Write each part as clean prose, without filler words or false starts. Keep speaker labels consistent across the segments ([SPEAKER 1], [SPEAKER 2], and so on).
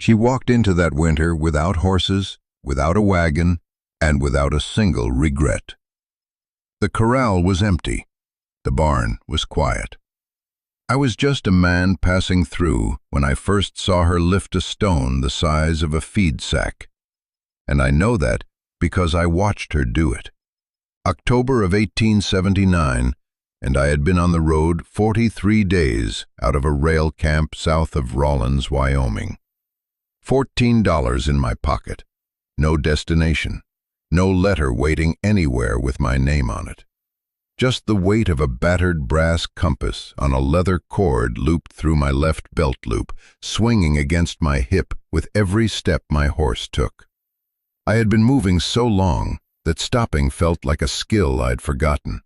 [SPEAKER 1] She walked into that winter without horses, without a wagon, and without a single regret. The corral was empty. The barn was quiet. I was just a man passing through when I first saw her lift a stone the size of a feed sack. And I know that because I watched her do it. October of 1879, and I had been on the road 43 days out of a rail camp south of Rawlins, Wyoming. $14 in my pocket. No destination. No letter waiting anywhere with my name on it. Just the weight of a battered brass compass on a leather cord looped through my left belt loop, swinging against my hip with every step my horse took. I had been moving so long that stopping felt like a skill I'd forgotten,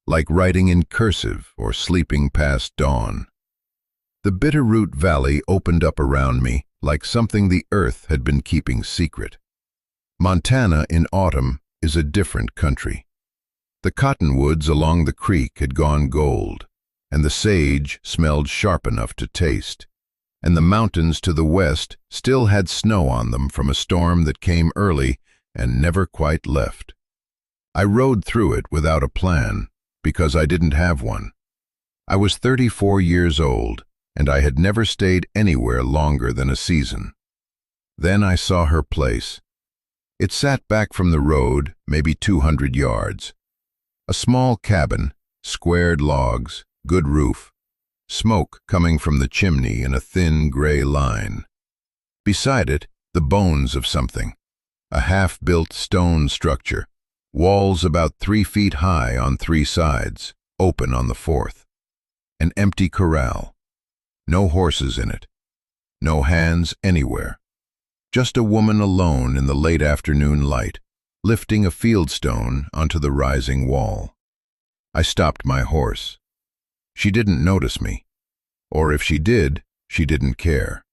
[SPEAKER 1] like writing in cursive or sleeping past dawn. The Bitterroot Valley opened up around me like something the earth had been keeping secret. Montana in autumn is a different country. The cottonwoods along the creek had gone gold, and the sage smelled sharp enough to taste, and the mountains to the west still had snow on them from a storm that came early and never quite left. I rode through it without a plan, because I didn't have one. I was 34 years old, and I had never stayed anywhere longer than a season. Then I saw her place. It sat back from the road, maybe 200 yards. A small cabin, squared logs, good roof, smoke coming from the chimney in a thin gray line. Beside it, the bones of something, a half-built stone structure, walls about 3 feet high on 3 sides, open on the 4th. An empty corral. No horses in it. No hands anywhere. Just a woman alone in the late afternoon light, lifting a fieldstone onto the rising wall. I stopped my horse. She didn't notice me. Or if she did, she didn't care.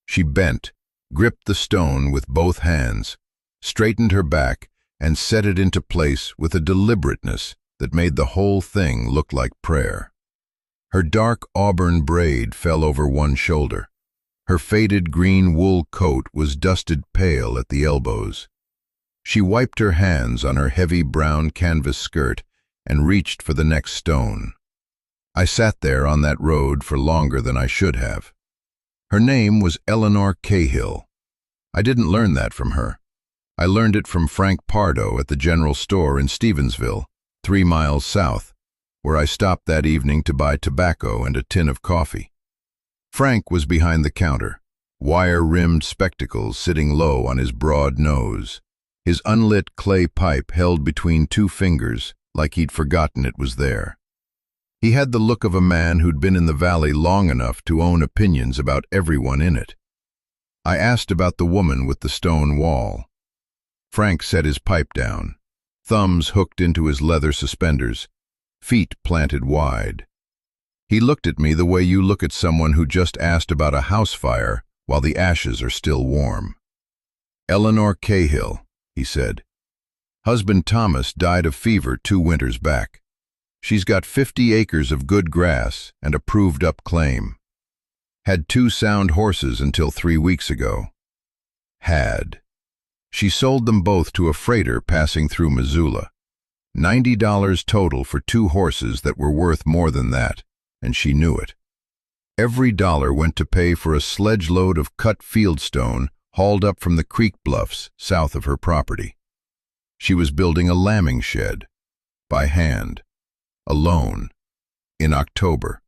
[SPEAKER 1] She bent, gripped the stone with both hands, straightened her back, and set it into place with a deliberateness that made the whole thing look like prayer. Her dark auburn braid fell over one shoulder. Her faded green wool coat was dusted pale at the elbows. She wiped her hands on her heavy brown canvas skirt and reached for the next stone. I sat there on that road for longer than I should have. Her name was Eleanor Cahill. I didn't learn that from her. I learned it from Frank Pardo at the general store in Stevensville, 3 miles south, where I stopped that evening to buy tobacco and a tin of coffee. Frank was behind the counter, wire-rimmed spectacles sitting low on his broad nose, his unlit clay pipe held between 2 fingers like he'd forgotten it was there. He had the look of a man who'd been in the valley long enough to own opinions about everyone in it. I asked about the woman with the stone wall. Frank set his pipe down, thumbs hooked into his leather suspenders, feet planted wide. He looked at me the way you look at someone who just asked about a house fire while the ashes are still warm. Eleanor Cahill, he said. Husband Thomas died of fever 2 winters back. She's got 50 acres of good grass and a proved-up claim. Had 2 sound horses until 3 weeks ago. Had. She sold them both to a freighter passing through Missoula. $90 total for 2 horses that were worth more than that, and she knew it. Every dollar went to pay for a sledge load of cut fieldstone hauled up from the creek bluffs south of her property. She was building a lambing shed, by hand, alone, in October,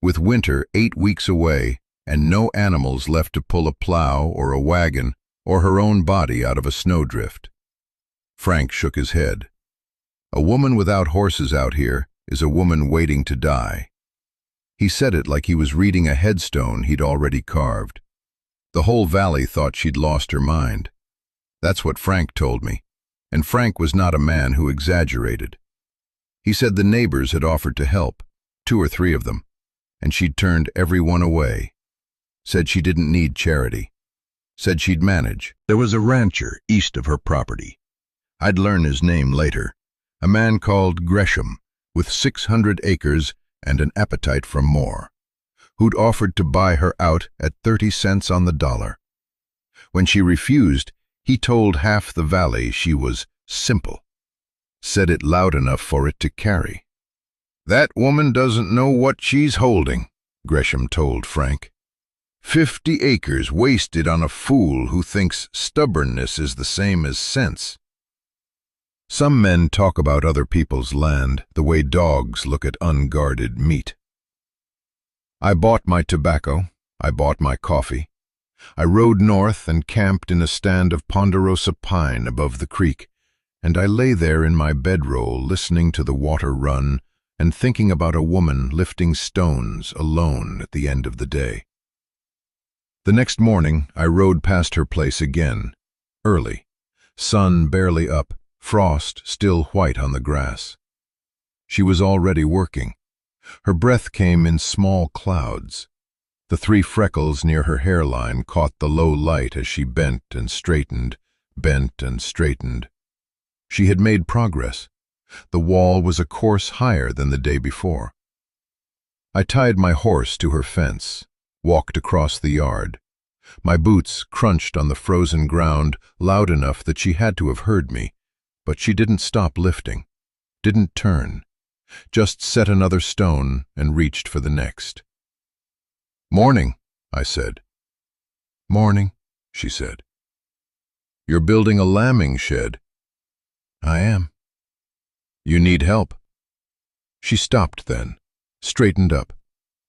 [SPEAKER 1] with winter 8 weeks away and no animals left to pull a plow or a wagon or her own body out of a snowdrift. Frank shook his head. A woman without horses out here is a woman waiting to die. He said it like he was reading a headstone he'd already carved. The whole valley thought she'd lost her mind. That's what Frank told me, and Frank was not a man who exaggerated. He said the neighbors had offered to help, 2 or 3 of them, and she'd turned every one away. Said she didn't need charity. Said she'd manage. There was a rancher east of her property. I'd learn his name later. A man called Gresham, with 600 acres and an appetite for more, who'd offered to buy her out at 30 cents on the dollar. When she refused, he told half the valley she was simple, said it loud enough for it to carry. "That woman doesn't know what she's holding," Gresham told Frank. 50 acres wasted on a fool who thinks stubbornness is the same as sense. Some men talk about other people's land the way dogs look at unguarded meat. I bought my tobacco, I bought my coffee. I rode north and camped in a stand of ponderosa pine above the creek, and I lay there in my bedroll listening to the water run and thinking about a woman lifting stones alone at the end of the day. The next morning, I rode past her place again, early, sun barely up, frost still white on the grass. She was already working. Her breath came in small clouds. The 3 freckles near her hairline caught the low light as she bent and straightened, bent and straightened. She had made progress. The wall was a course higher than the day before. I tied my horse to her fence, walked across the yard. My boots crunched on the frozen ground loud enough that she had to have heard me, but she didn't stop lifting, didn't turn, just set another stone and reached for the next. "Morning," I said. "Morning," she said. "You're building a lambing shed." "I am." "You need help." She stopped then, straightened up,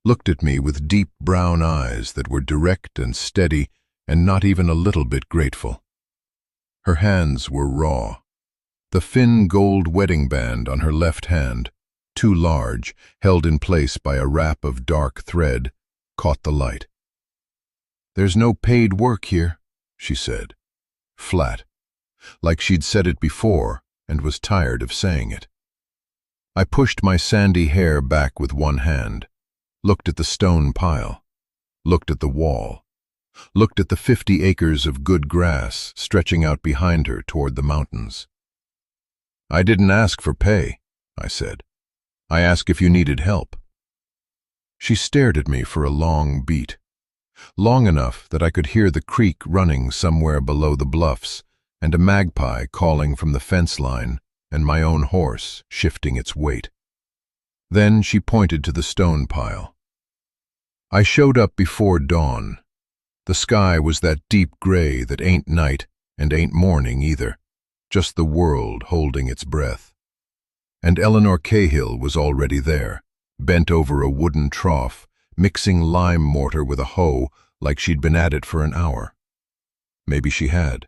[SPEAKER 1] looked at me with deep brown eyes that were direct and steady and not even a little bit grateful. Her hands were raw. The thin gold wedding band on her left hand, too large, held in place by a wrap of dark thread, caught the light. "There's no paid work here," she said, flat, like she'd said it before and was tired of saying it. I pushed my sandy hair back with one hand, looked at the stone pile, looked at the wall, looked at the 50 acres of good grass stretching out behind her toward the mountains. "I didn't ask for pay," I said. "I asked if you needed help." She stared at me for a long beat, long enough that I could hear the creek running somewhere below the bluffs and a magpie calling from the fence line and my own horse shifting its weight. Then she pointed to the stone pile. I showed up before dawn. The sky was that deep gray that ain't night and ain't morning either, just the world holding its breath. And Eleanor Cahill was already there, bent over a wooden trough, mixing lime mortar with a hoe like she'd been at it for an hour. Maybe she had.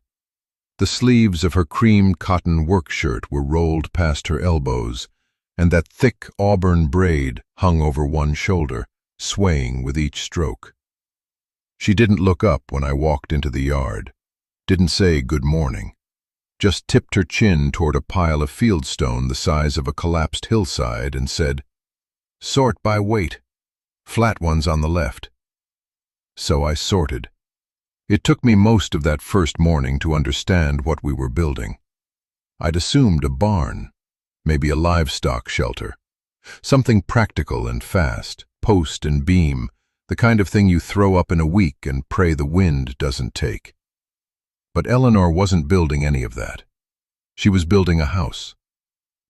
[SPEAKER 1] The sleeves of her cream cotton work shirt were rolled past her elbows, and that thick auburn braid hung over one shoulder, swaying with each stroke. She didn't look up when I walked into the yard, didn't say good morning, just tipped her chin toward a pile of fieldstone the size of a collapsed hillside and said, "Sort by weight, flat ones on the left." So I sorted. It took me most of that first morning to understand what we were building. I'd assumed a barn, maybe a livestock shelter, something practical and fast, post and beam, the kind of thing you throw up in a week and pray the wind doesn't take. But Eleanor wasn't building any of that. She was building a house,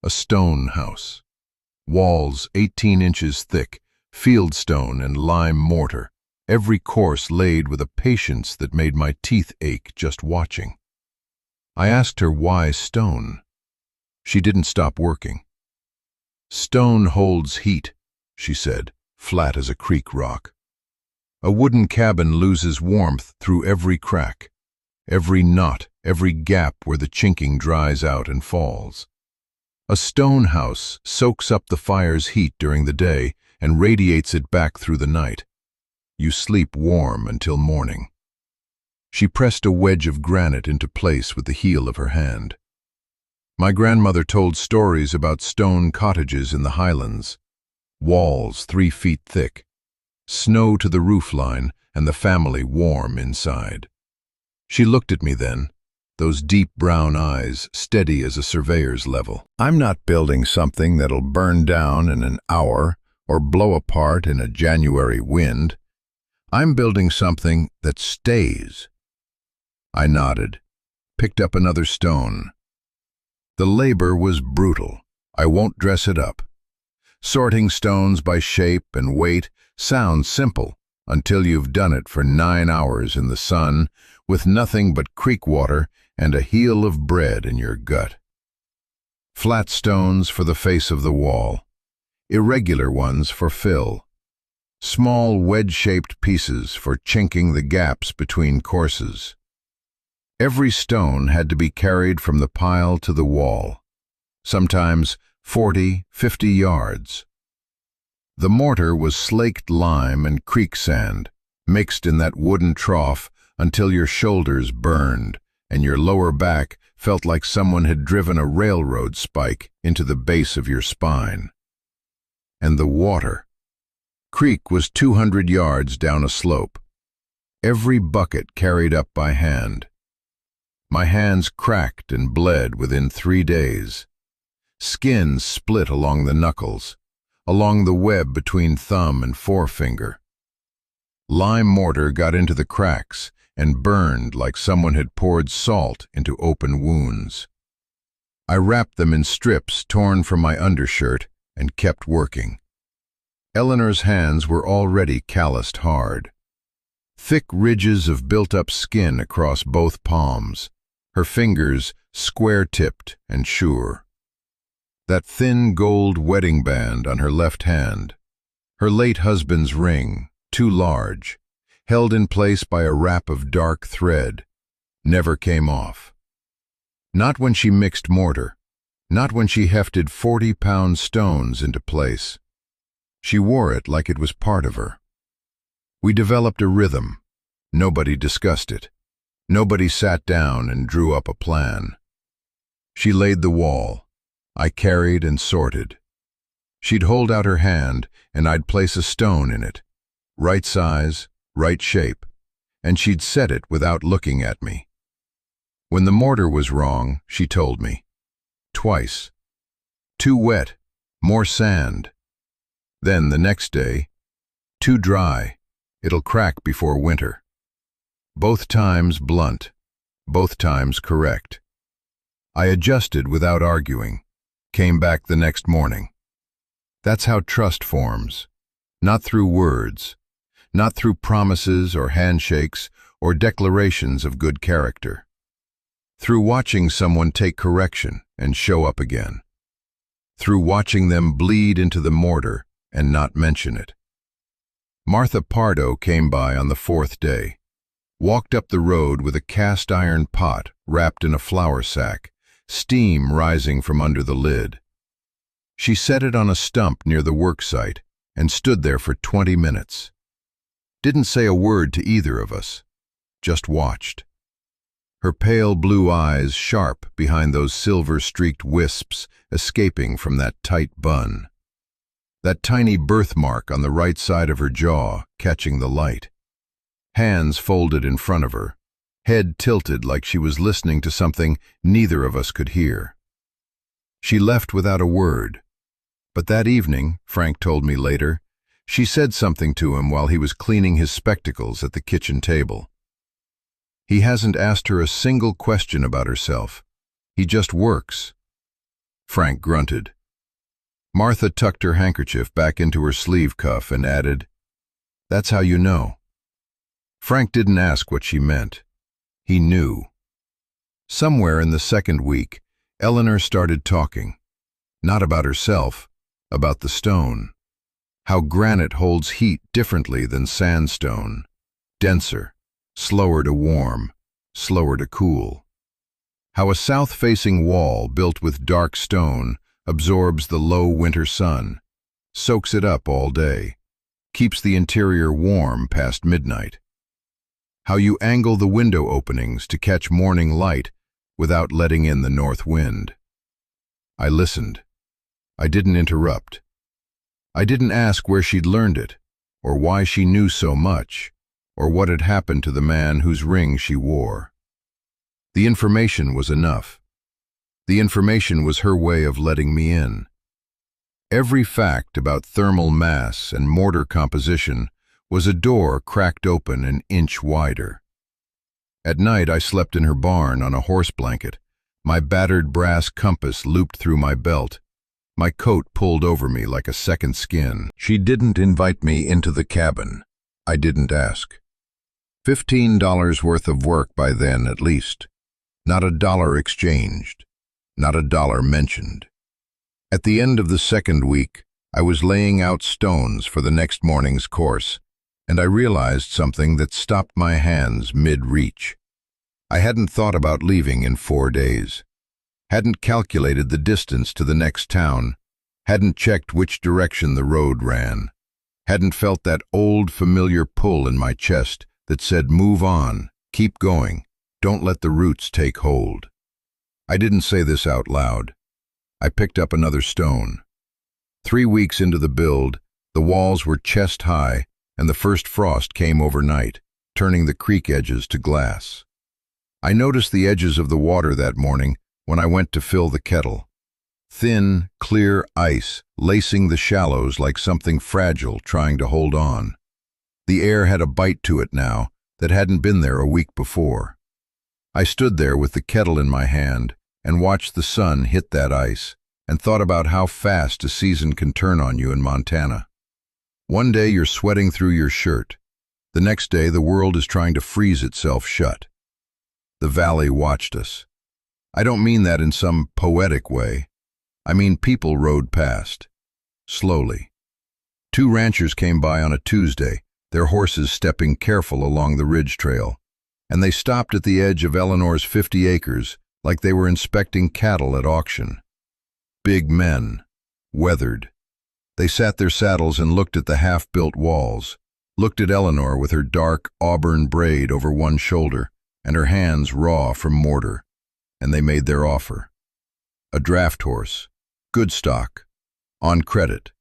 [SPEAKER 1] a stone house, walls 18 inches thick, fieldstone and lime mortar, every course laid with a patience that made my teeth ache just watching. I asked her why stone. She didn't stop working. "Stone holds heat," she said, flat as a creek rock. "A wooden cabin loses warmth through every crack, every knot, every gap where the chinking dries out and falls. A stone house soaks up the fire's heat during the day and radiates it back through the night. You sleep warm until morning." She pressed a wedge of granite into place with the heel of her hand. My grandmother told stories about stone cottages in the highlands, walls 3 feet thick, snow to the roofline, and the family warm inside. She looked at me then, those deep brown eyes steady as a surveyor's level. "I'm not building something that'll burn down in an hour or blow apart in a January wind. I'm building something that stays." I nodded, picked up another stone. The labor was brutal. I won't dress it up. Sorting stones by shape and weight sounds simple until you've done it for 9 hours in the sun with nothing but creek water and a heel of bread in your gut. Flat stones for the face of the wall, irregular ones for fill, small wedge-shaped pieces for chinking the gaps between courses. Every stone had to be carried from the pile to the wall, sometimes 40, 50 yards. The mortar was slaked lime and creek sand, mixed in that wooden trough until your shoulders burned and your lower back felt like someone had driven a railroad spike into the base of your spine. And the water. Creek was 200 yards down a slope. Every bucket carried up by hand. My hands cracked and bled within 3 days. Skin split along the knuckles, along the web between thumb and forefinger. Lime mortar got into the cracks and burned like someone had poured salt into open wounds. I wrapped them in strips torn from my undershirt and kept working. Eleanor's hands were already calloused hard. Thick ridges of built-up skin across both palms, her fingers square-tipped and sure. That thin gold wedding band on her left hand, her late husband's ring, too large, held in place by a wrap of dark thread, never came off. Not when she mixed mortar, not when she hefted 40-pound stones into place. She wore it like it was part of her. We developed a rhythm. Nobody discussed it. Nobody sat down and drew up a plan. She laid the wall. I carried and sorted. She'd hold out her hand, and I'd place a stone in it, right size, right shape, and she'd set it without looking at me. When the mortar was wrong, she told me. Twice. Too wet, more sand. Then the next day, too dry, it'll crack before winter. Both times blunt, both times correct. I adjusted without arguing, came back the next morning. That's how trust forms, not through words, not through promises or handshakes or declarations of good character. Through watching someone take correction and show up again. Through watching them bleed into the mortar and not mention it. Martha Pardo came by on the 4th day, walked up the road with a cast-iron pot wrapped in a flour sack, steam rising from under the lid. She set it on a stump near the work site and stood there for 20 minutes. Didn't say a word to either of us, just watched. Her pale blue eyes sharp behind those silver-streaked wisps escaping from that tight bun. That tiny birthmark on the right side of her jaw catching the light. Hands folded in front of her, head tilted like she was listening to something neither of us could hear. She left without a word, but that evening, Frank told me later, she said something to him while he was cleaning his spectacles at the kitchen table. He hasn't asked her a single question about herself. He just works. Frank grunted. Martha tucked her handkerchief back into her sleeve cuff and added, "That's how you know." Frank didn't ask what she meant. He knew. Somewhere in the 2nd week, Eleanor started talking. Not about herself, about the stone. How granite holds heat differently than sandstone. Denser, slower to warm, slower to cool. How a south-facing wall built with dark stone absorbs the low winter sun, soaks it up all day, keeps the interior warm past midnight. How you angle the window openings to catch morning light without letting in the north wind. I listened. I didn't interrupt. I didn't ask where she'd learned it, or why she knew so much, or what had happened to the man whose ring she wore. The information was enough. The information was her way of letting me in. Every fact about thermal mass and mortar composition was a door cracked open an inch wider. At night I slept in her barn on a horse blanket, my battered brass compass looped through my belt, my coat pulled over me like a second skin. She didn't invite me into the cabin. I didn't ask. $15 worth of work by then, at least. Not a dollar exchanged. Not a dollar mentioned. At the end of the second week, I was laying out stones for the next morning's course, and I realized something that stopped my hands mid-reach. I hadn't thought about leaving in 4 days. Hadn't calculated the distance to the next town, hadn't checked which direction the road ran, hadn't felt that old familiar pull in my chest that said move on, keep going, don't let the roots take hold. I didn't say this out loud. I picked up another stone. 3 weeks into the build, the walls were chest high and the first frost came overnight, turning the creek edges to glass. I noticed the edges of the water that morning when I went to fill the kettle. Thin, clear ice lacing the shallows like something fragile trying to hold on. The air had a bite to it now that hadn't been there a week before. I stood there with the kettle in my hand and watched the sun hit that ice and thought about how fast a season can turn on you in Montana. One day you're sweating through your shirt. The next day the world is trying to freeze itself shut. The valley watched us. I don't mean that in some poetic way. I mean people rode past. Slowly. 2 ranchers came by on a Tuesday, their horses stepping careful along the ridge trail, and they stopped at the edge of Eleanor's 50 acres like they were inspecting cattle at auction. Big men, weathered. They sat their saddles and looked at the half-built walls, looked at Eleanor with her dark auburn braid over one shoulder and her hands raw from mortar, and they made their offer. A draft horse, good stock, on credit.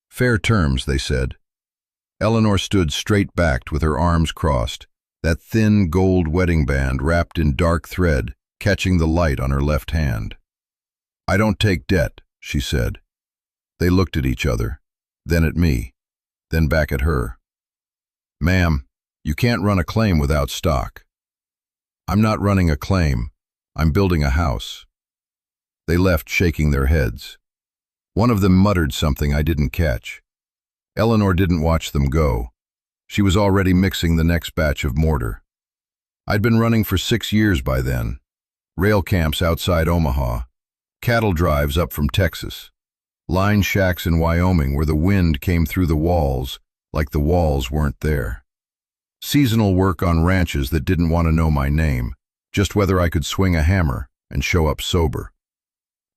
[SPEAKER 1] Fair terms, they said. Eleanor stood straight-backed with her arms crossed, that thin gold wedding band wrapped in dark thread catching the light on her left hand. I don't take debt, she said. They looked at each other, then at me, then back at her. Ma'am, you can't run a claim without stock. I'm not running a claim, I'm building a house. They left shaking their heads. One of them muttered something I didn't catch. Eleanor didn't watch them go. She was already mixing the next batch of mortar. I'd been running for 6 years by then. Rail camps outside Omaha, cattle drives up from Texas, line shacks in Wyoming where the wind came through the walls like the walls weren't there. Seasonal work on ranches that didn't want to know my name, just whether I could swing a hammer and show up sober.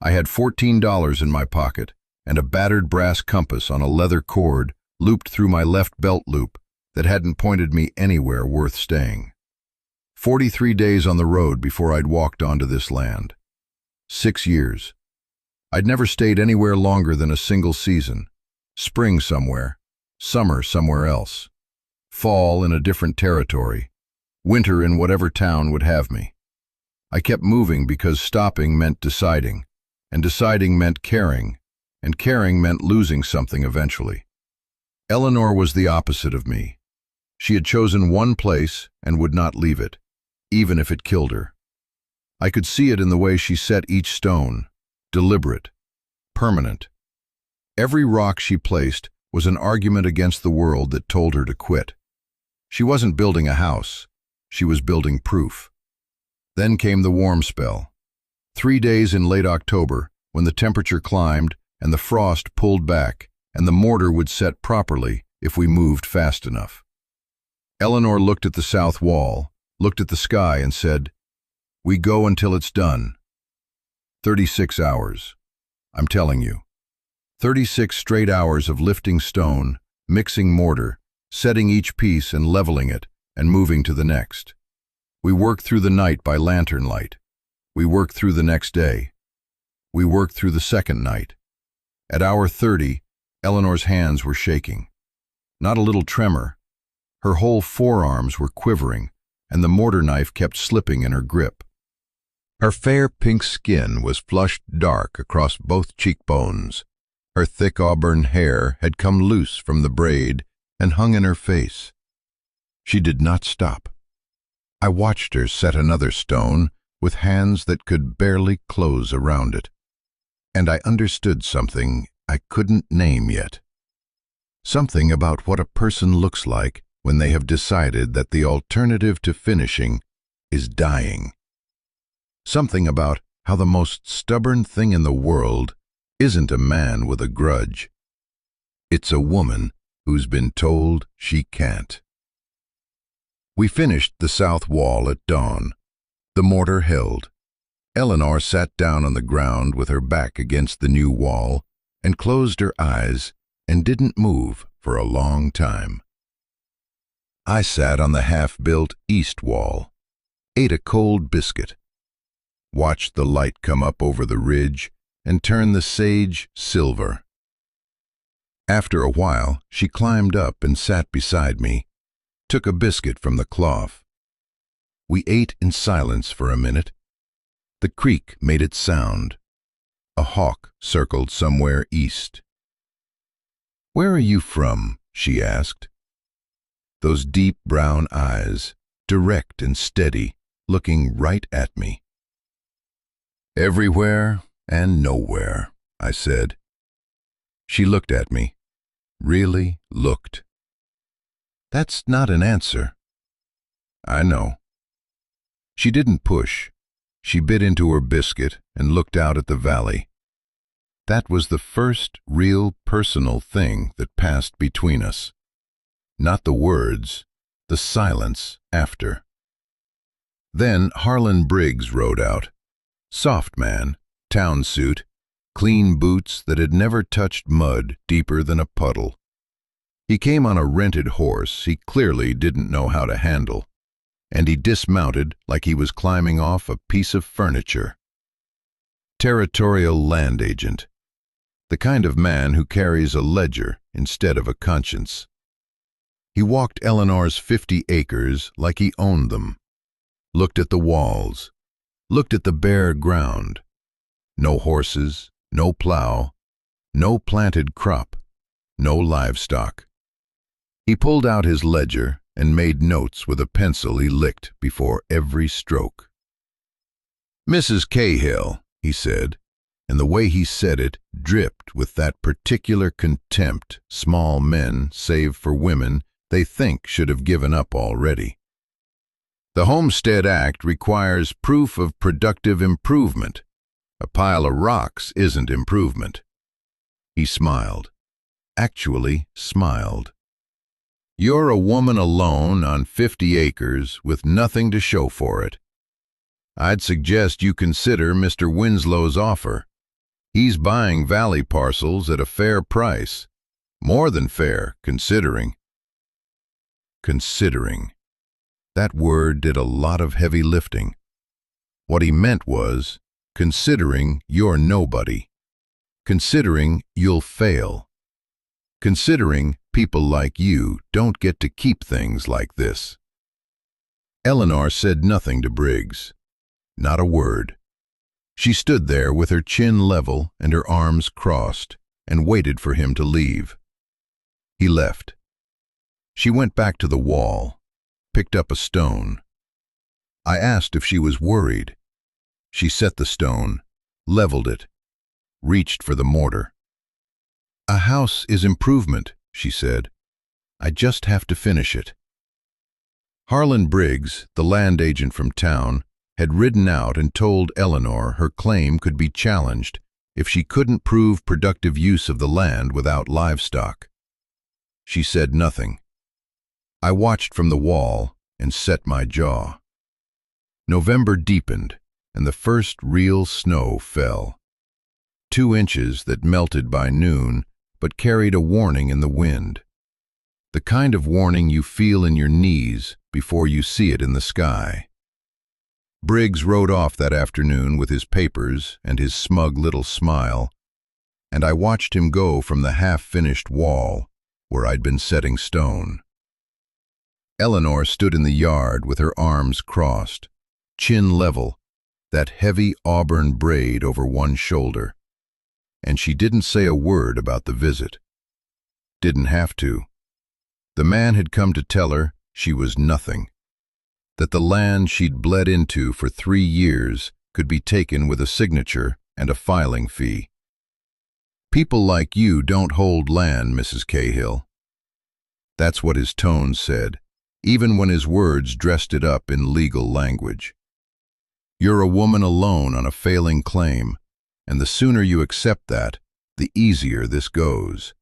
[SPEAKER 1] I had $14 in my pocket and a battered brass compass on a leather cord looped through my left belt loop that hadn't pointed me anywhere worth staying. 43 days on the road before I'd walked onto this land. 6 years. I'd never stayed anywhere longer than a single season. Spring somewhere, summer somewhere else, fall in a different territory, winter in whatever town would have me. I kept moving because stopping meant deciding, and deciding meant caring, and caring meant losing something eventually. Eleanor was the opposite of me. She had chosen one place and would not leave it, even if it killed her. I could see it in the way she set each stone, deliberate, permanent. Every rock she placed was an argument against the world that told her to quit. She wasn't building a house, she was building proof. Then came the warm spell. 3 days in late October, when the temperature climbed and the frost pulled back, and the mortar would set properly if we moved fast enough. Eleanor looked at the south wall, looked at the sky and said, "We go until it's done." 36 hours. I'm telling you. 36 straight hours of lifting stone, mixing mortar, setting each piece and leveling it, and moving to the next. We worked through the night by lantern light. We worked through the next day. We worked through the second night. At hour 30, Eleanor's hands were shaking. Not a little tremor. Her whole forearms were quivering, and the mortar knife kept slipping in her grip. Her fair pink skin was flushed dark across both cheekbones. Her thick auburn hair had come loose from the braid and hung in her face. She did not stop. I watched her set another stone with hands that could barely close around it, and I understood something I couldn't name yet. Something about what a person looks like when they have decided that the alternative to finishing is dying. Something about how the most stubborn thing in the world isn't a man with a grudge. It's a woman who's been told she can't. We finished the south wall at dawn. The mortar held. Eleanor sat down on the ground with her back against the new wall and closed her eyes and didn't move for a long time. I sat on the half-built east wall, ate a cold biscuit, watched the light come up over the ridge and turn the sage silver. After a while, she climbed up and sat beside me, took a biscuit from the cloth. We ate in silence for a minute. The creek made its sound. A hawk circled somewhere east. "Where are you from?" she asked. Those deep brown eyes, direct and steady, looking right at me. "Everywhere and nowhere," I said. She looked at me, really looked. "That's not an answer." "I know." She didn't push. She bit into her biscuit and looked out at the valley. That was the first real personal thing that passed between us. Not the words, the silence after. Then Harlan Briggs rode out. Soft man, town suit, clean boots that had never touched mud deeper than a puddle. He came on a rented horse he clearly didn't know how to handle, and he dismounted like he was climbing off a piece of furniture. Territorial land agent. The kind of man who carries a ledger instead of a conscience. He walked Eleanor's 50 acres like he owned them, looked at the walls, looked at the bare ground. No horses, no plow, no planted crop, no livestock. He pulled out his ledger and made notes with a pencil he licked before every stroke. "Mrs. Cahill," he said, and the way he said it dripped with that particular contempt small men, save for women, they think should have given up already. "The Homestead Act requires proof of productive improvement. A pile of rocks isn't improvement." He smiled, actually smiled. "You're a woman alone on 50 acres with nothing to show for it. I'd suggest you consider Mr. Winslow's offer. He's buying valley parcels at a fair price. More than fair, considering." Considering. That word did a lot of heavy lifting. What he meant was, considering you're nobody. Considering you'll fail. Considering people like you don't get to keep things like this. Eleanor said nothing to Briggs. Not a word. She stood there with her chin level and her arms crossed and waited for him to leave. He left. She went back to the wall, picked up a stone. I asked if she was worried. She set the stone, leveled it, reached for the mortar. "A house is improvement," she said. "I just have to finish it." Harlan Briggs, the land agent from town, had ridden out and told Eleanor her claim could be challenged if she couldn't prove productive use of the land without livestock. She said nothing. I watched from the wall and set my jaw. November deepened, and the first real snow fell. 2 inches that melted by noon, but carried a warning in the wind. The kind of warning you feel in your knees before you see it in the sky. Briggs rode off that afternoon with his papers and his smug little smile, and I watched him go from the half-finished wall where I'd been setting stone. Eleanor stood in the yard with her arms crossed, chin level, that heavy auburn braid over one shoulder, and she didn't say a word about the visit. Didn't have to. The man had come to tell her she was nothing. that the land she'd bled into for 3 years could be taken with a signature and a filing fee. "People like you don't hold land, Mrs. Cahill." That's what his tone said, even when his words dressed it up in legal language. "You're a woman alone on a failing claim, and the sooner you accept that, the easier this goes."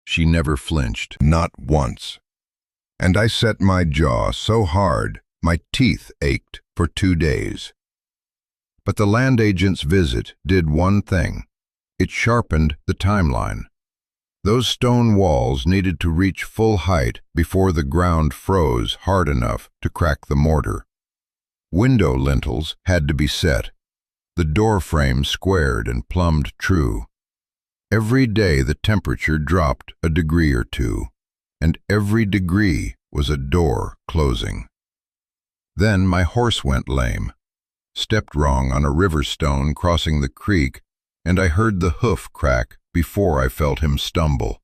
[SPEAKER 1] She never flinched. Not once. And I set my jaw so hard my teeth ached for 2 days. But the land agent's visit did one thing. It sharpened the timeline. Those stone walls needed to reach full height before the ground froze hard enough to crack the mortar. Window lintels had to be set, the door frame squared and plumbed true. Every day the temperature dropped a degree or two, and every degree was a door closing. Then my horse went lame, stepped wrong on a river stone crossing the creek, and I heard the hoof crack before I felt him stumble.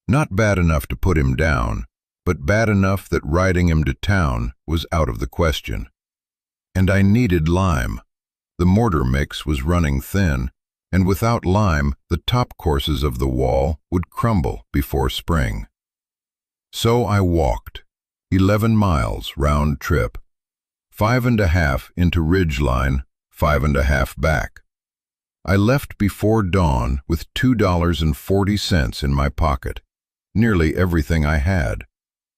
[SPEAKER 1] Not bad enough to put him down, but bad enough that riding him to town was out of the question. And I needed lime. The mortar mix was running thin, and without lime, the top courses of the wall would crumble before spring. So I walked, 11 miles round trip, 5.5 into ridgeline, 5.5 back. I left before dawn with $2.40 in my pocket, nearly everything I had,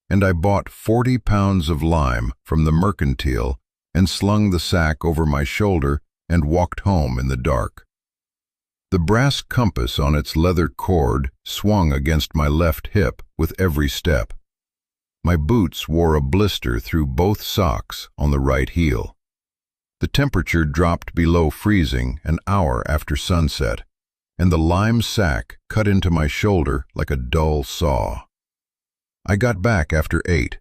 [SPEAKER 1] and I bought 40 pounds of lime from the mercantile and slung the sack over my shoulder and walked home in the dark. The brass compass on its leather cord swung against my left hip with every step. My boots wore a blister through both socks on the right heel. The temperature dropped below freezing an hour after sunset, and the lime sack cut into my shoulder like a dull saw. I got back after 8.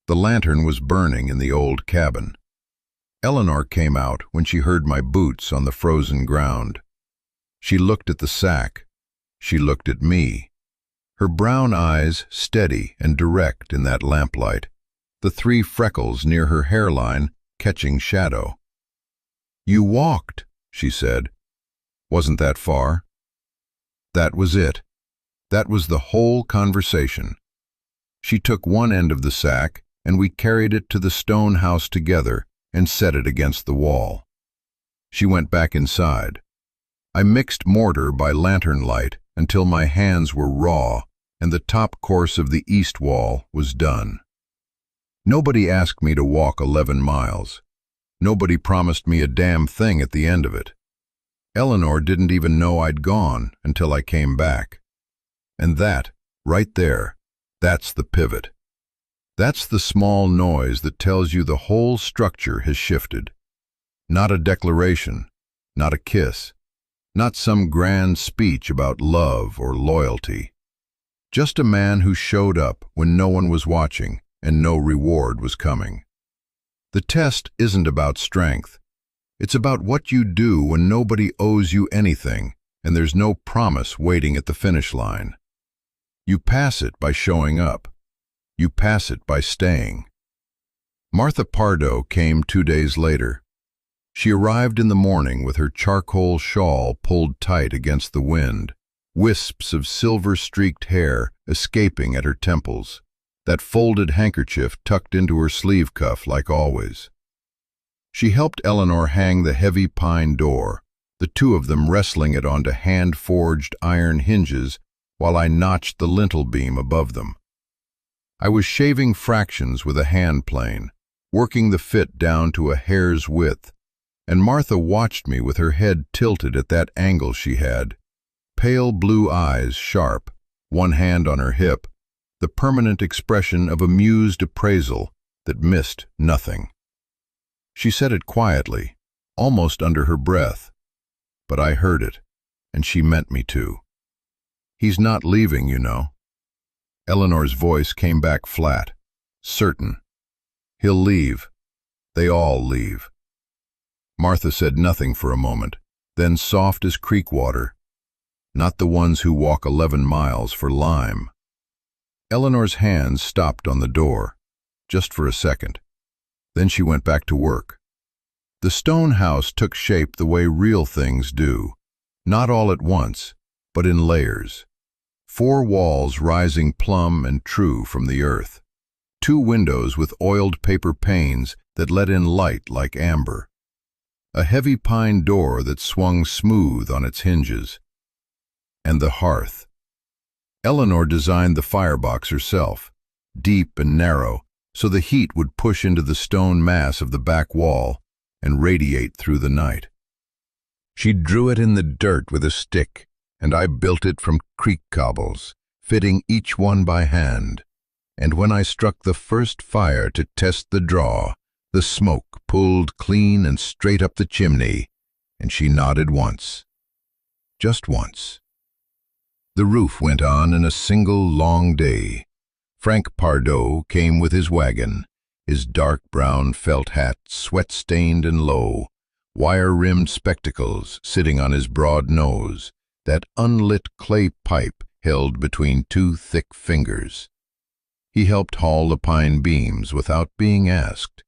[SPEAKER 1] The lantern was burning in the old cabin. Eleanor came out when she heard my boots on the frozen ground. She looked at the sack. She looked at me. Her brown eyes steady and direct in that lamplight, the 3 freckles near her hairline catching shadow. "You walked," she said. "Wasn't that far?" That was it. That was the whole conversation. She took one end of the sack, and we carried it to the stone house together and set it against the wall. She went back inside. I mixed mortar by lantern light until my hands were raw and the top course of the east wall was done. Nobody asked me to walk 11 miles. Nobody promised me a damn thing at the end of it. Eleanor didn't even know I'd gone until I came back. And that, right there, that's the pivot. That's the small noise that tells you the whole structure has shifted. Not a declaration, not a kiss, not some grand speech about love or loyalty. Just a man who showed up when no one was watching and no reward was coming. The test isn't about strength. It's about what you do when nobody owes you anything and there's no promise waiting at the finish line. You pass it by showing up. You pass it by staying. Martha Pardo came 2 days later. She arrived in the morning with her charcoal shawl pulled tight against the wind, wisps of silver-streaked hair escaping at her temples, that folded handkerchief tucked into her sleeve cuff like always. She helped Eleanor hang the heavy pine door, the two of them wrestling it onto hand-forged iron hinges while I notched the lintel beam above them. I was shaving fractions with a hand plane, working the fit down to a hair's width, and Martha watched me with her head tilted at that angle she had, pale blue eyes sharp, one hand on her hip, the permanent expression of amused appraisal that missed nothing. She said it quietly, almost under her breath, but I heard it, and she meant me to. "He's not leaving, you know." Eleanor's voice came back flat, certain. "He'll leave. They all leave." Martha said nothing for a moment, then soft as creek water, "Not the ones who walk 11 miles for lime." Eleanor's hands stopped on the door, just for a second. Then she went back to work. The stone house took shape the way real things do, not all at once, but in layers. 4 walls rising plumb and true from the earth. 2 windows with oiled paper panes that let in light like amber. A heavy pine door that swung smooth on its hinges. And the hearth. Eleanor designed the firebox herself, deep and narrow, so the heat would push into the stone mass of the back wall and radiate through the night. She drew it in the dirt with a stick, and I built it from creek cobbles, fitting each one by hand. And when I struck the first fire to test the draw, the smoke pulled clean and straight up the chimney, and she nodded once. Just once. The roof went on in a single long day. Frank Pardoe came with his wagon, his dark brown felt hat sweat-stained and low, wire-rimmed spectacles sitting on his broad nose, that unlit clay pipe held between 2 thick fingers. He helped haul the pine beams without being asked.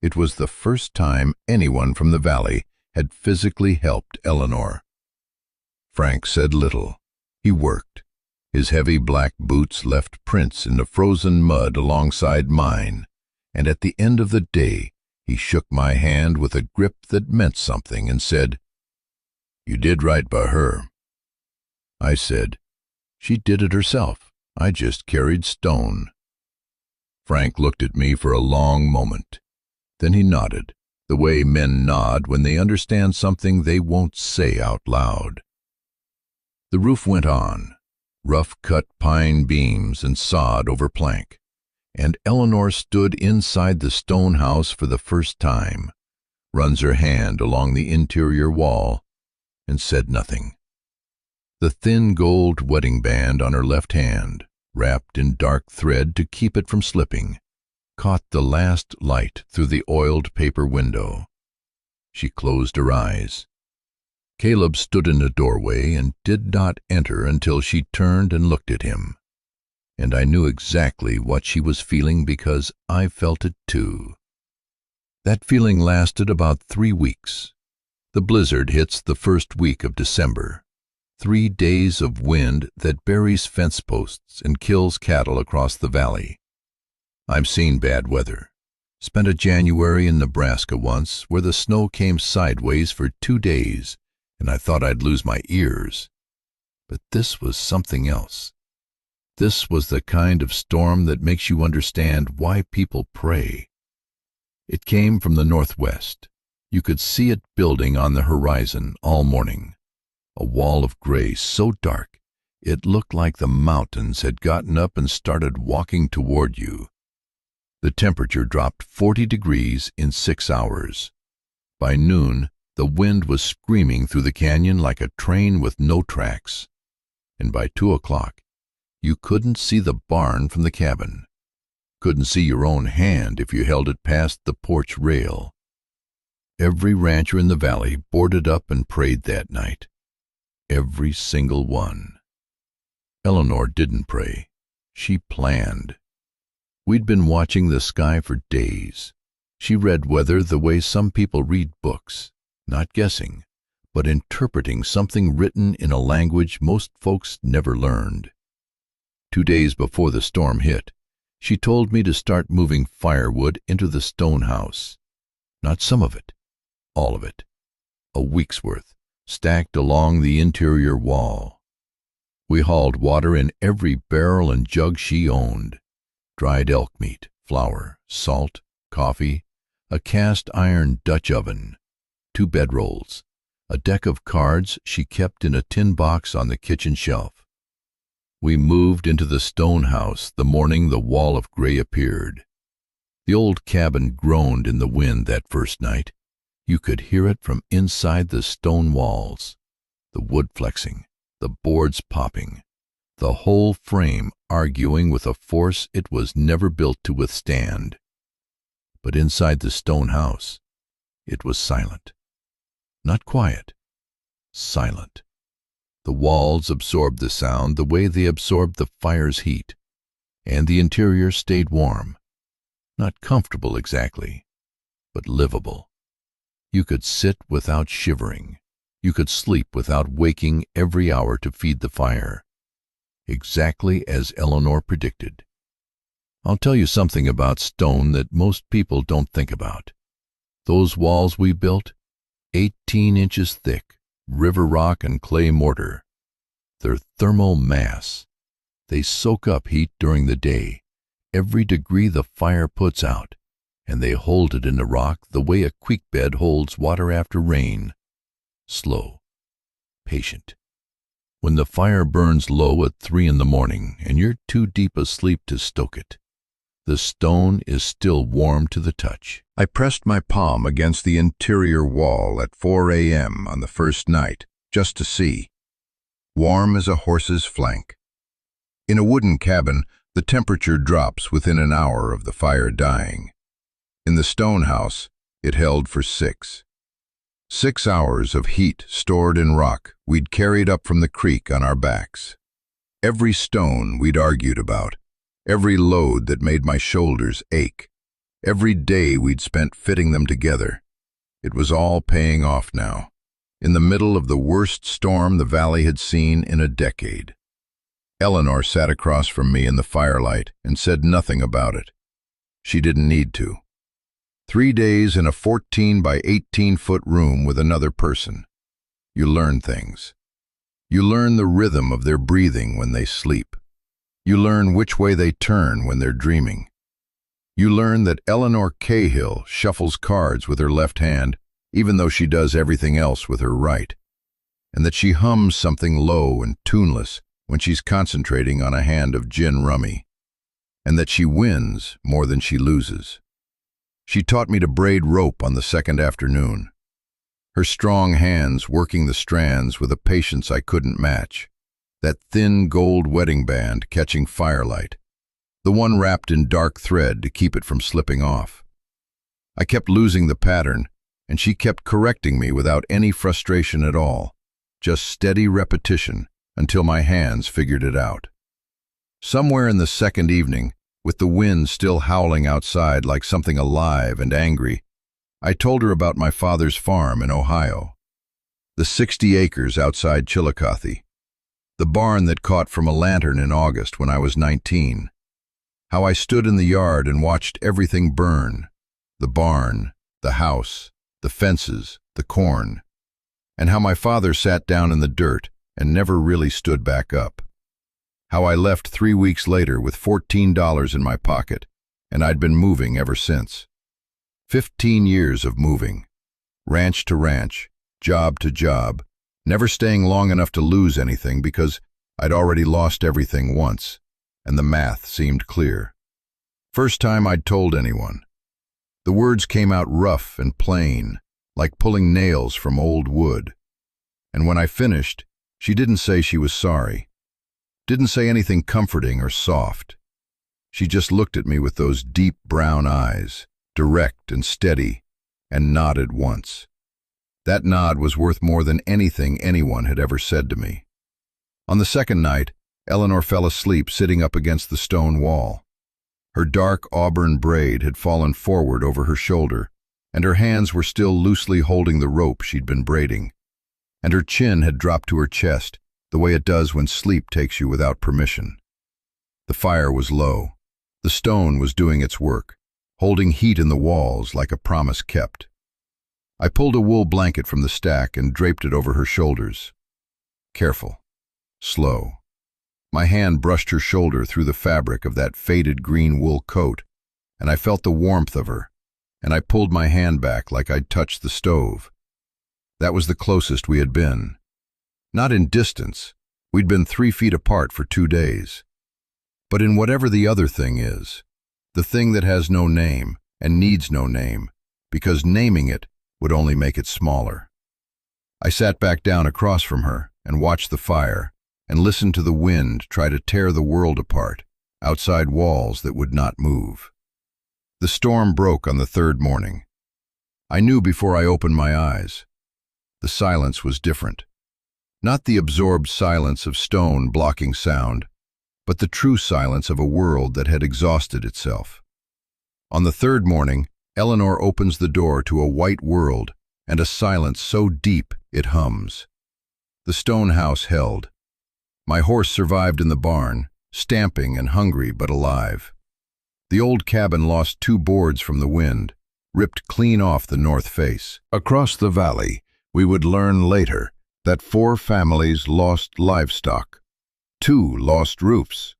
[SPEAKER 1] It was the first time anyone from the valley had physically helped Eleanor. Frank said little. He worked. His heavy black boots left prints in the frozen mud alongside mine, and at the end of the day he shook my hand with a grip that meant something and said, "You did right by her." I said, "She did it herself. I just carried stone." Frank looked at me for a long moment. Then he nodded, the way men nod when they understand something they won't say out loud. The roof went on, rough-cut pine beams and sod over plank, and Eleanor stood inside the stone house for the first time, runs her hand along the interior wall, and said nothing. The thin gold wedding band on her left hand, wrapped in dark thread to keep it from slipping, caught the last light through the oiled paper window. She closed her eyes. Caleb stood in the doorway and did not enter until she turned and looked at him. And I knew exactly what she was feeling because I felt it too. That feeling lasted about 3 weeks. The blizzard hits the first week of December. 3 days of wind that buries fence posts and kills cattle across the valley. I've seen bad weather. Spent a January in Nebraska once where the snow came sideways for 2 days and I thought I'd lose my ears. But this was something else. This was the kind of storm that makes you understand why people pray. It came from the northwest. You could see it building on the horizon all morning. A wall of gray so dark it looked like the mountains had gotten up and started walking toward you. The temperature dropped 40 degrees in 6 hours. By noon, the wind was screaming through the canyon like a train with no tracks. And by 2 o'clock, you couldn't see the barn from the cabin. Couldn't see your own hand if you held it past the porch rail. Every rancher in the valley boarded up and prayed that night. Every single one. Eleanor didn't pray. She planned. We'd been watching the sky for days. She read weather the way some people read books, not guessing, but interpreting something written in a language most folks never learned. 2 days before the storm hit, she told me to start moving firewood into the stone house. Not some of it, all of it. A week's worth, stacked along the interior wall. We hauled water in every barrel and jug she owned. Dried elk meat, flour, salt, coffee, a cast-iron Dutch oven, 2 bedrolls, a deck of cards she kept in a tin box on the kitchen shelf. We moved into the stone house the morning the wall of gray appeared. The old cabin groaned in the wind that first night. You could hear it from inside the stone walls, the wood flexing, the boards popping, the whole frame arguing with a force it was never built to withstand. But inside the stone house, it was silent. Not quiet, silent. The walls absorbed the sound the way they absorbed the fire's heat, and the interior stayed warm. Not comfortable exactly,
[SPEAKER 2] but livable. You could sit without shivering. You could sleep without waking every hour to feed the fire. Exactly as Eleanor predicted. I'll tell you something about stone that most people don't think about. Those walls we built, 18 inches thick, river rock and clay mortar. They're thermal mass. They soak up heat during the day, every degree the fire puts out, and they hold it in the rock the way a creek bed holds water after rain. Slow, patient. When the fire burns low at 3 in the morning and you're too deep asleep to stoke it, the stone is still warm to the touch.
[SPEAKER 1] I pressed my palm against the interior wall at 4 a.m. on the first night, just to see. Warm as a horse's flank. In a wooden cabin, the temperature drops within an hour of the fire dying. In the stone house, it held for 6. 6 hours of heat stored in rock we'd carried up from the creek on our backs. Every stone we'd argued about, every load that made my shoulders ache, every day we'd spent fitting them together. It was all paying off now, in the middle of the worst storm the valley had seen in a decade. Eleanor sat across from me in the firelight and said nothing about it. She didn't need to. 3 days in a 14 by 18-foot room with another person. You learn things. You learn the rhythm of their breathing when they sleep. You learn which way they turn when they're dreaming. You learn that Eleanor Cahill shuffles cards with her left hand, even though she does everything else with her right, and that she hums something low and tuneless when she's concentrating on a hand of gin rummy, and that she wins more than she loses. She taught me to braid rope on the second afternoon, her strong hands working the strands with a patience I couldn't match, that thin gold wedding band catching firelight, the one wrapped in dark thread to keep it from slipping off. I kept losing the pattern, and she kept correcting me without any frustration at all, just steady repetition until my hands figured it out. Somewhere in the second evening, with the wind still howling outside like something alive and angry, I told her about my father's farm in Ohio, the 60 acres outside Chillicothe, the barn that caught from a lantern in August when I was 19, how I stood in the yard and watched everything burn, the barn, the house, the fences, the corn, and how my father sat down in the dirt and never really stood back up. How I left 3 weeks later with $14 in my pocket, and I'd been moving ever since. 15 years of moving, ranch to ranch, job to job, never staying long enough to lose anything because I'd already lost everything once, and the math seemed clear. First time I'd told anyone. The words came out rough and plain, like pulling nails from old wood. And when I finished, she didn't say she was sorry. Didn't say anything comforting or soft. She just looked at me with those deep brown eyes, direct and steady, and nodded once. That nod was worth more than anything anyone had ever said to me. On the second night, Eleanor fell asleep sitting up against the stone wall. Her dark auburn braid had fallen forward over her shoulder, and her hands were still loosely holding the rope she'd been braiding, and her chin had dropped to her chest, the way it does when sleep takes you without permission. The fire was low. The stone was doing its work, holding heat in the walls like a promise kept. I pulled a wool blanket from the stack and draped it over her shoulders. Careful, slow. My hand brushed her shoulder through the fabric of that faded green wool coat, and I felt the warmth of her, and I pulled my hand back like I'd touched the stove. That was the closest we had been. Not in distance. We'd been 3 feet apart for 2 days. But in whatever the other thing is, the thing that has no name and needs no name, because naming it would only make it smaller. I sat back down across from her and watched the fire and listened to the wind try to tear the world apart, outside walls that would not move. The storm broke on the third morning. I knew before I opened my eyes. The silence was different. Not the absorbed silence of stone blocking sound, but the true silence of a world that had exhausted itself. On the third morning, Eleanor opens the door to a white world and a silence so deep it hums. The stone house held. My horse survived in the barn, stamping and hungry but alive. The old cabin lost 2 boards from the wind, ripped clean off the north face. Across the valley, we would learn later that 4 families lost livestock, 2 lost roofs,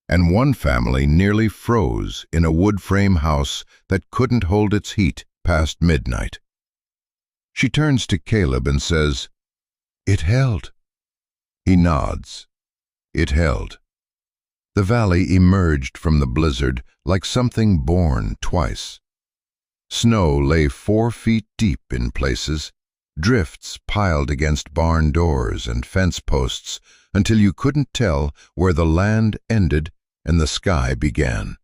[SPEAKER 1] and 1 family nearly froze in a wood frame house that couldn't hold its heat past midnight. She turns to Caleb and says, "It held." He nods. It held. The valley emerged from the blizzard like something born twice. Snow lay 4 feet deep in places, drifts piled against barn doors and fence posts until you couldn't tell where the land ended and the sky began.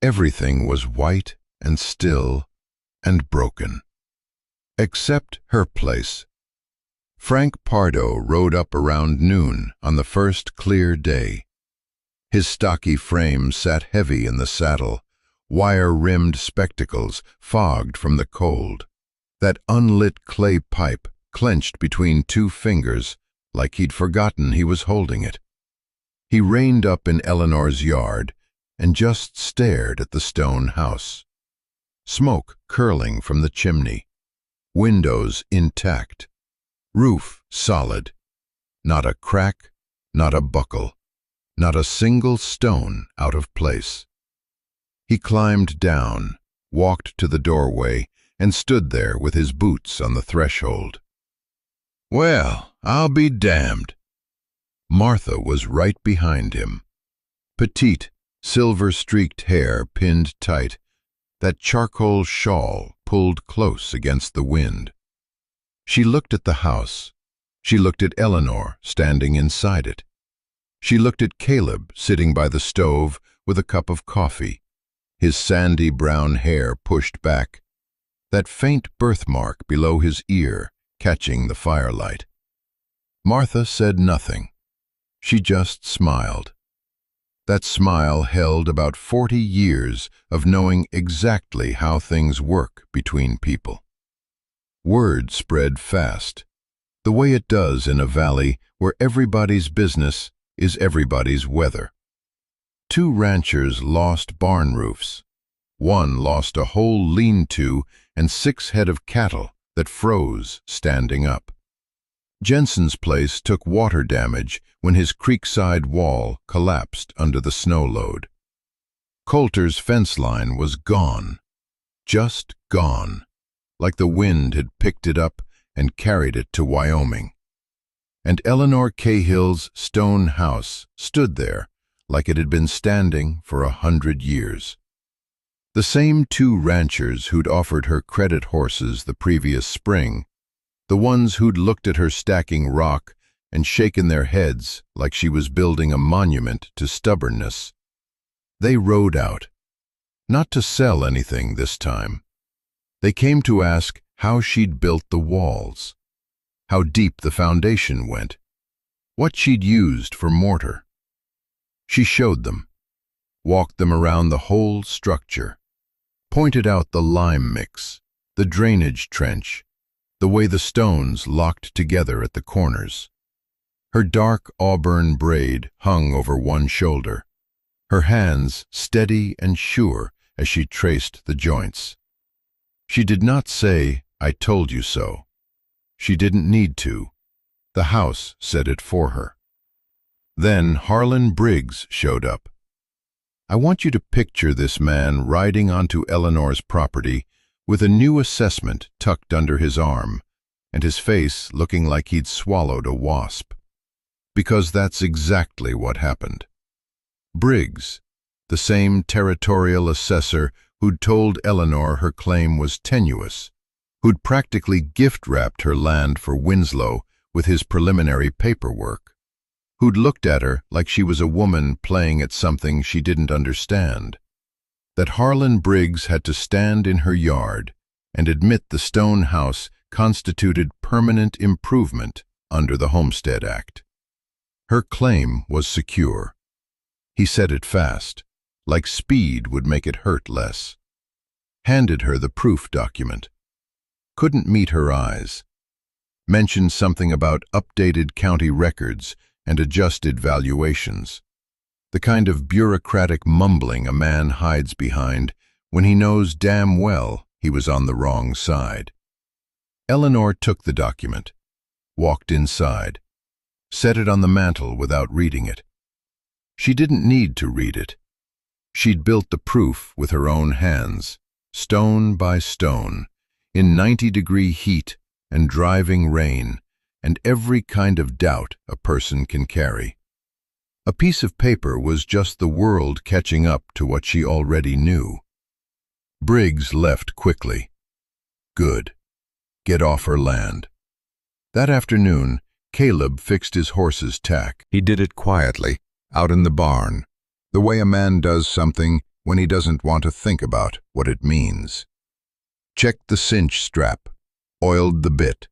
[SPEAKER 1] Everything was white and still and broken. Except her place. Frank Pardo rode up around noon on the first clear day. His stocky frame sat heavy in the saddle, wire-rimmed spectacles fogged from the cold. That unlit clay pipe clenched between 2 fingers like he'd forgotten he was holding it. He reined up in Eleanor's yard and just stared at the stone house. Smoke curling from the chimney. Windows intact. Roof solid. Not a crack, not a buckle, not a single stone out of place. He climbed down, walked to the doorway, and stood there with his boots on the threshold. "Well, I'll be damned." Martha was right behind him. Petite, silver-streaked hair pinned tight, that charcoal shawl pulled close against the wind. She looked at the house. She looked at Eleanor standing inside it. She looked at Caleb sitting by the stove with a cup of coffee, his sandy brown hair pushed back, that faint birthmark below his ear catching the firelight. Martha said nothing. She just smiled. That smile held about 40 years of knowing exactly how things work between people. Word spread fast, the way it does in a valley where everybody's business is everybody's weather. 2 ranchers lost barn roofs. 1 lost a whole lean-to and 6 head of cattle that froze standing up. Jensen's place took water damage when his creekside wall collapsed under the snow load. Coulter's fence line was gone, just gone, like the wind had picked it up and carried it to Wyoming. And Eleanor Cahill's stone house stood there like it had been standing for 100 years. The same 2 ranchers who'd offered her credit horses the previous spring, the ones who'd looked at her stacking rock and shaken their heads like she was building a monument to stubbornness, they rode out, not to sell anything this time. They came to ask how she'd built the walls, how deep the foundation went, what she'd used for mortar. She showed them, walked them around the whole structure, pointed out the lime mix, the drainage trench, the way the stones locked together at the corners. Her dark auburn braid hung over one shoulder, her hands steady and sure as she traced the joints. She did not say, "I told you so." She didn't need to. The house said it for her. Then Harlan Briggs showed up. I want you to picture this man riding onto Eleanor's property with a new assessment tucked under his arm and his face looking like he'd swallowed a wasp. Because that's exactly what happened. Briggs, the same territorial assessor who'd told Eleanor her claim was tenuous, who'd practically gift-wrapped her land for Winslow with his preliminary paperwork, who'd looked at her like she was a woman playing at something she didn't understand, that Harlan Briggs had to stand in her yard and admit the stone house constituted permanent improvement under the Homestead Act. Her claim was secure. He said it fast, like speed would make it hurt less. handed her the proof document. Couldn't meet her eyes. Mentioned something about updated county records and adjusted valuations. The kind of bureaucratic mumbling a man hides behind when he knows damn well he was on the wrong side. Eleanor took the document, walked inside, set it on the mantel without reading it. She didn't need to read it. She'd built the proof with her own hands, stone by stone, in 90-degree heat and driving rain, and every kind of doubt a person can carry. A piece of paper was just the world catching up to what she already knew. Briggs left quickly. Good. Get off her land. That afternoon, Caleb fixed his horse's tack.
[SPEAKER 3] He did it quietly, out in the barn, the way a man does something when he doesn't want to think about what it means. Checked the cinch strap, oiled the bit,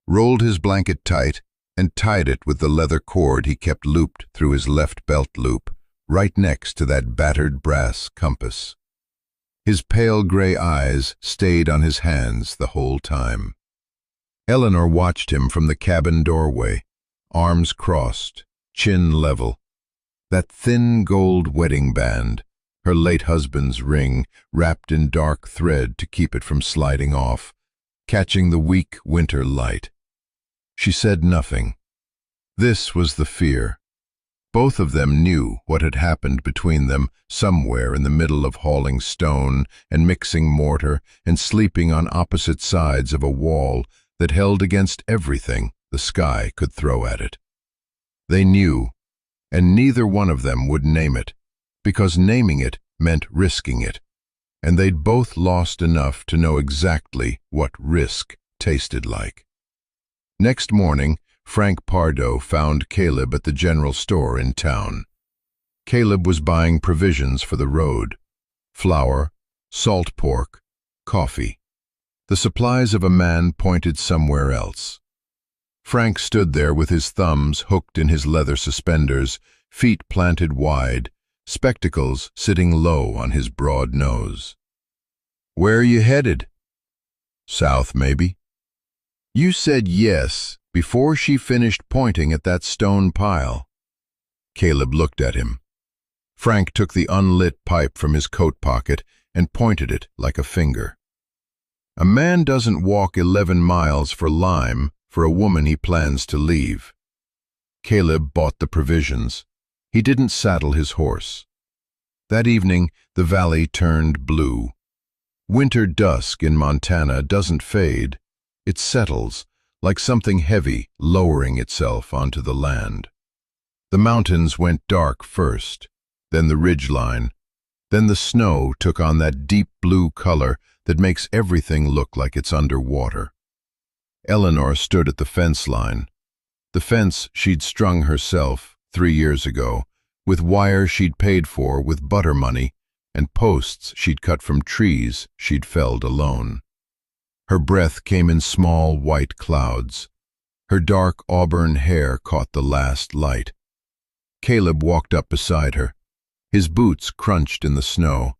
[SPEAKER 3] rolled his blanket tight, and tied it with the leather cord he kept looped through his left belt loop, right next to that battered brass compass. His pale gray eyes stayed on his hands the whole time. Eleanor watched him from the cabin doorway, arms crossed, chin level. That thin gold wedding band, her late husband's ring, wrapped in dark thread to keep it from sliding off, catching the weak winter light. She said nothing. This was the fear. Both of them knew what had happened between them somewhere in the middle of hauling stone and mixing mortar and sleeping on opposite sides of a wall that held against everything the sky could throw at it. They knew, and neither one of them would name it, because naming it meant risking it, and they'd both lost enough to know exactly what risk tasted like. Next morning, Frank Pardo found Caleb at the general store in town. Caleb was buying provisions for the road: flour, salt pork, coffee. The supplies of a man pointed somewhere else. Frank stood there with his thumbs hooked in his leather suspenders, feet planted wide, spectacles sitting low on his broad nose. "Where are you headed?" "South, maybe." "You said yes before she finished pointing at that stone pile." Caleb looked at him. Frank took the unlit pipe from his coat pocket and pointed it like a finger. "A man doesn't walk 11 miles for lime for a woman he plans to leave." Caleb bought the provisions. He didn't saddle his horse. That evening, the valley turned blue. Winter dusk in Montana doesn't fade. It settles, like something heavy lowering itself onto the land. The mountains went dark first, then the ridgeline, then the snow took on that deep blue color that makes everything look like it's underwater. Eleanor stood at the fence line, the fence she'd strung herself 3 years ago, with wire she'd paid for with butter money and posts she'd cut from trees she'd felled alone. Her breath came in small white clouds. Her dark auburn hair caught the last light. Caleb walked up beside her. His boots crunched in the snow.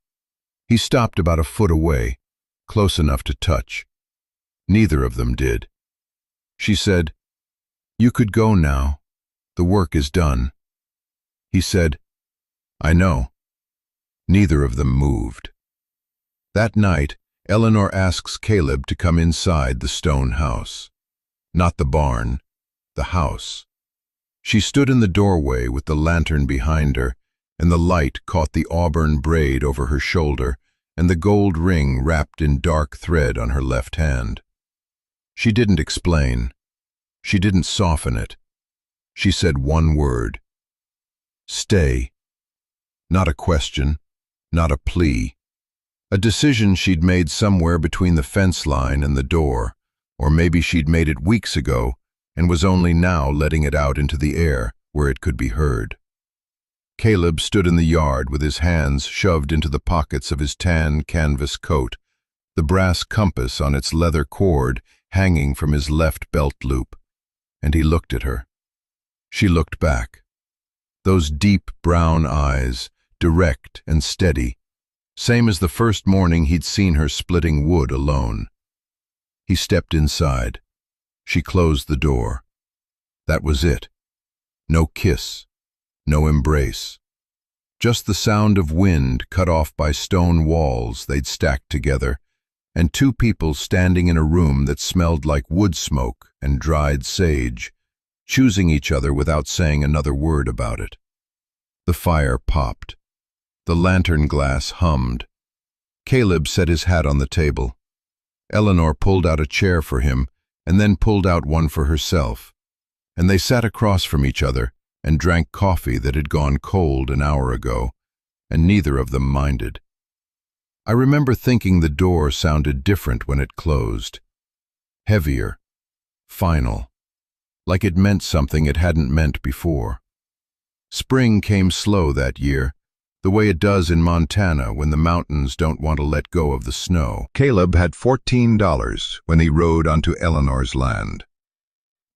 [SPEAKER 3] He stopped about a foot away, close enough to touch. Neither of them did. She said, "You could go now. The work is done." He said, "I know." Neither of them moved. That night, Eleanor asks Caleb to come inside the stone house. Not the barn, the house. She stood in the doorway with the lantern behind her, and the light caught the auburn braid over her shoulder and the gold ring wrapped in dark thread on her left hand. She didn't explain. She didn't soften it. She said one word: "Stay." Not a question, not a plea. A decision she'd made somewhere between the fence line and the door, or maybe she'd made it weeks ago and was only now letting it out into the air where it could be heard. Caleb stood in the yard with his hands shoved into the pockets of his tan canvas coat, the brass compass on its leather cord hanging from his left belt loop, and he looked at her. She looked back. Those deep brown eyes, direct and steady, same as the first morning he'd seen her splitting wood alone. He stepped inside. She closed the door. That was it. No kiss, no embrace. Just the sound of wind cut off by stone walls they'd stacked together, and two people standing in a room that smelled like wood smoke and dried sage, choosing each other without saying another word about it. The fire popped. The lantern glass hummed. Caleb set his hat on the table. Eleanor pulled out a chair for him and then pulled out one for herself, and they sat across from each other and drank coffee that had gone cold an hour ago, and neither of them minded. I remember thinking the door sounded different when it closed. Heavier, final, like it meant something it hadn't meant before. Spring came slow that year, the way it does in Montana when the mountains don't want to let go of the snow. Caleb had $14 when he rode onto Eleanor's land.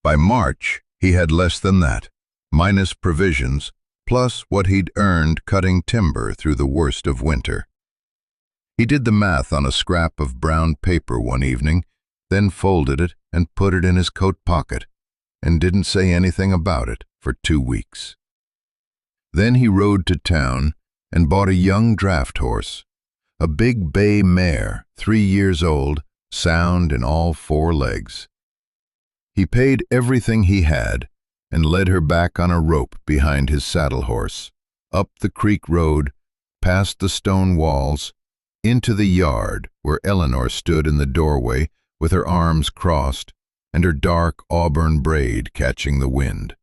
[SPEAKER 3] By March, he had less than that, minus provisions, plus what he'd earned cutting timber through the worst of winter. He did the math on a scrap of brown paper one evening, then folded it and put it in his coat pocket, and didn't say anything about it for 2 weeks. Then he rode to town and bought a young draft horse, a big bay mare, 3 years old, sound in all 4 legs. He paid everything he had and led her back on a rope behind his saddle horse, up the creek road, past the stone walls, into the yard where Eleanor stood in the doorway with her arms crossed and her dark auburn braid catching the wind.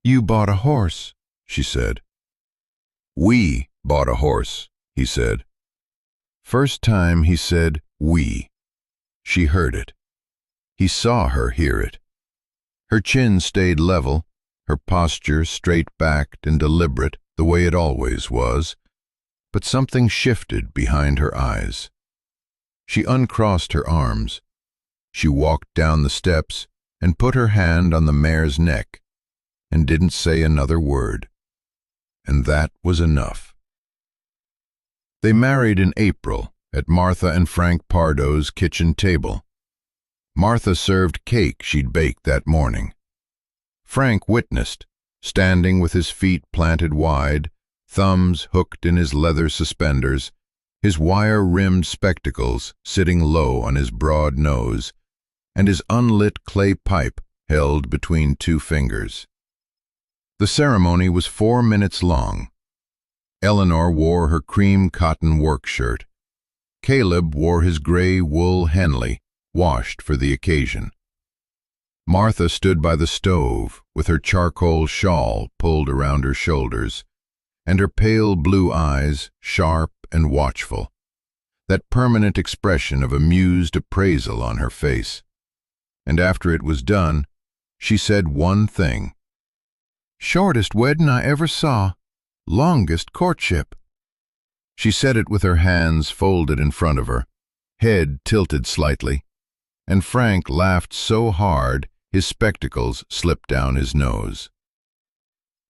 [SPEAKER 3] "You bought a horse," she said. "We bought a horse," he said. First time he said we. She heard it. He saw her hear it. Her chin stayed level, her posture straight-backed and deliberate the way it always was, but something shifted behind her eyes. She uncrossed her arms. She walked down the steps and put her hand on the mare's neck and didn't say another word. And that was enough. They married in April at Martha and Frank Pardo's kitchen table. Martha served cake she'd baked that morning. Frank witnessed, standing with his feet planted wide, thumbs hooked in his leather suspenders, his wire-rimmed spectacles sitting low on his broad nose, and his unlit clay pipe held between 2 fingers. The ceremony was 4 minutes long. Eleanor wore her cream cotton work shirt. Caleb wore his gray wool Henley, washed for the occasion. Martha stood by the stove with her charcoal shawl pulled around her shoulders, and her pale blue eyes sharp and watchful, that permanent expression of amused appraisal on her face. And after it was done, she said one thing. "Shortest wedding I ever saw. Longest courtship." She said it with her hands folded in front of her, head tilted slightly, and Frank laughed so hard his spectacles slipped down his nose.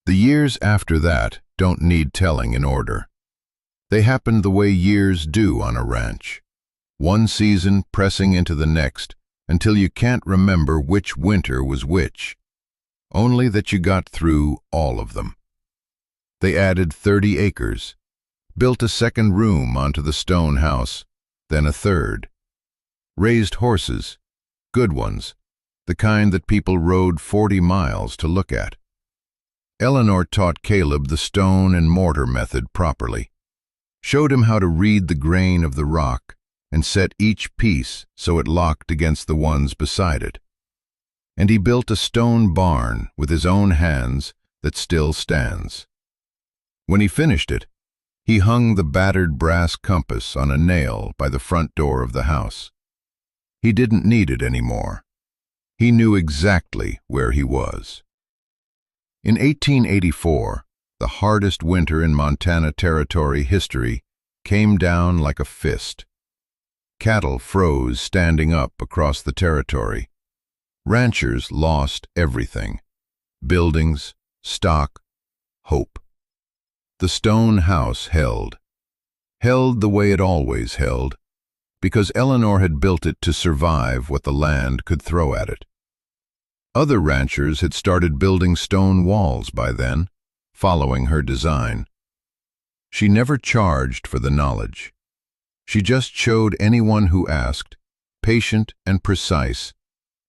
[SPEAKER 3] The years after that don't need telling in order. They happened the way years do on a ranch, one season pressing into the next until you can't remember which winter was which, only that you got through all of them. They added 30 acres, built a second room onto the stone house, then a third. Raised horses, good ones, the kind that people rode 40 miles to look at. Eleanor taught Caleb the stone and mortar method properly, showed him how to read the grain of the rock and set each piece so it locked against the ones beside it. And he built a stone barn with his own hands that still stands. When he finished it, he hung the battered brass compass on a nail by the front door of the house. He didn't need it anymore. He knew exactly where he was. In 1884, the hardest winter in Montana Territory history came down like a fist. Cattle froze standing up across the territory. Ranchers lost everything: buildings, stock, hope. The stone house held held the way it always held, because Eleanor had built it to survive what the land could throw at it. Other ranchers had started building stone walls by then, following her design. She never charged for the knowledge. She just showed anyone who asked, patient and precise,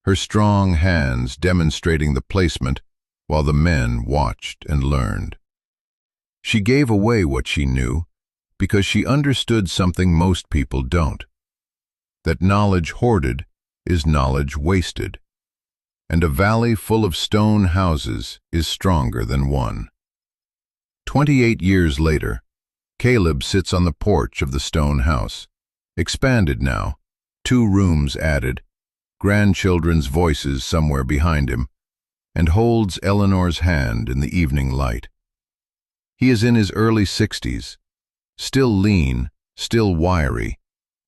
[SPEAKER 3] her strong hands demonstrating the placement while the men watched and learned. She gave away what she knew because she understood something most people don't, that knowledge hoarded is knowledge wasted, and a valley full of stone houses is stronger than one. 28 years later, Caleb sits on the porch of the stone house, expanded now, 2 rooms added, grandchildren's voices somewhere behind him, and holds Eleanor's hand in the evening light. He is in his early 60s, still lean, still wiry,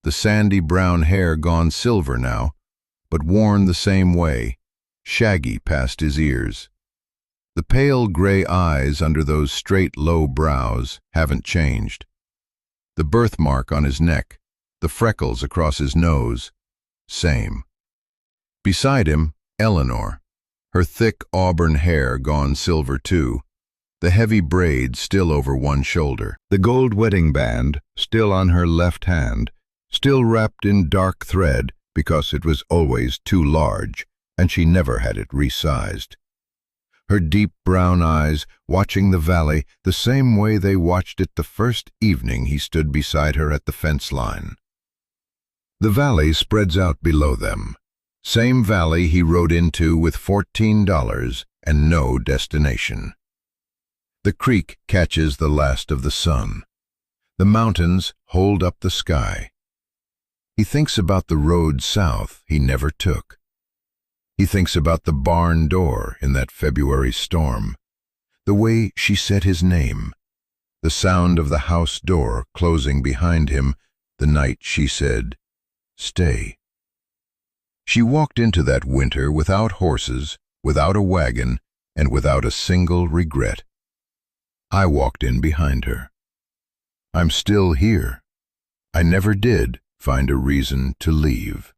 [SPEAKER 3] the sandy brown hair gone silver now, but worn the same way, shaggy past his ears. The pale gray eyes under those straight low brows haven't changed. The birthmark on his neck, the freckles across his nose, same. Beside him, Eleanor, her thick auburn hair gone silver too, the heavy braid still over one shoulder, the gold wedding band still on her left hand, still wrapped in dark thread because it was always too large and she never had it resized. Her deep brown eyes watching the valley the same way they watched it the first evening he stood beside her at the fence line. The valley spreads out below them, same valley he rode into with $14 and no destination. The creek catches the last of the sun. The mountains hold up the sky. He thinks about the road south he never took. He thinks about the barn door in that February storm, the way she said his name, the sound of the house door closing behind him the night she said, "Stay." She walked into that winter without horses, without a wagon, and without a single regret. I walked in behind her. I'm still here. I never did find a reason to leave.